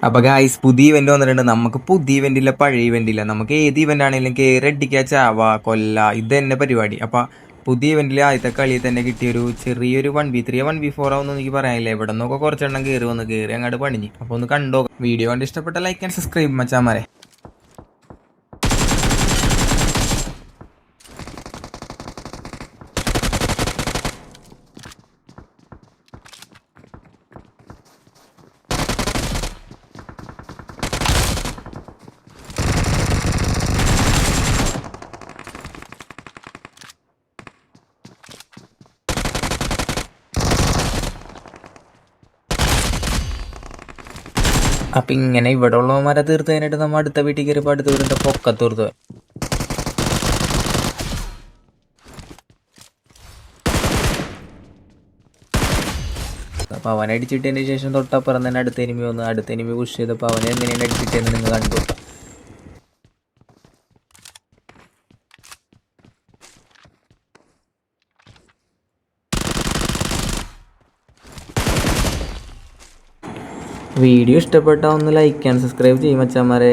അപ്പൊ ഗായ്സ് പുതിയ ഇവന്റ് വന്നിട്ടുണ്ട്. നമുക്ക് പുതിയ ഇവന്റ് ഇല്ല, പഴയ ഇവന്റ് ഇല്ല. നമുക്ക് ഏത് ഇവന്റ് ആണെങ്കിലും കയറി അടിക്കുക, ചാവാ, കൊല്ല, ഇത് തന്നെ പരിപാടി. അപ്പൊ പുതിയ ഇവന്റിൽ ആദ്യത്തെ കളിയിൽ തന്നെ കിട്ടിയൊരു ചെറിയൊരു 1v3 1v4 ആവുമെന്ന് എനിക്ക് പറയാനില്ല. എവിടെ നിന്നൊക്കെ കുറച്ചെണ്ണം കയറി അങ്ങോട്ട് പണിഞ്ഞ്. അപ്പൊ ഒന്ന് കണ്ടോ. വീഡിയോ കണ്ട് ഇഷ്ടപ്പെട്ട ലൈക്ക് ആൻഡ് സബ്സ്ക്രൈബ് മച്ചാമാരെ. അപ്പൊ ഇങ്ങനെ ഇവിടെ ഉള്ളവന്മാരെ തീർത്ത് കഴിഞ്ഞിട്ട് നമ്മൾ അടുത്ത വീട്ടിൽ കയറിയപ്പോൾ അടുത്ത വീടിന്റെ പൊക്കത്തീർത്ത്. അപ്പൊ അവൻ അടിച്ചിട്ടതിന് ശേഷം തൊട്ടപ്പുറം തന്നെ അടുത്ത എനിമി വന്ന് അടുത്ത എനിമി പുഷ് ചെയ്തപ്പോൾ അവനെ എങ്ങനെയാണ് അടിച്ചിട്ടെന്ന് നിങ്ങൾ കണ്ടു. വീഡിയോ ഇഷ്ടപ്പെട്ടാൽ ഒന്ന് ലൈക്ക് ആൻഡ് സബ്സ്ക്രൈബ് ചെയ്യും മച്ചാമാരെ.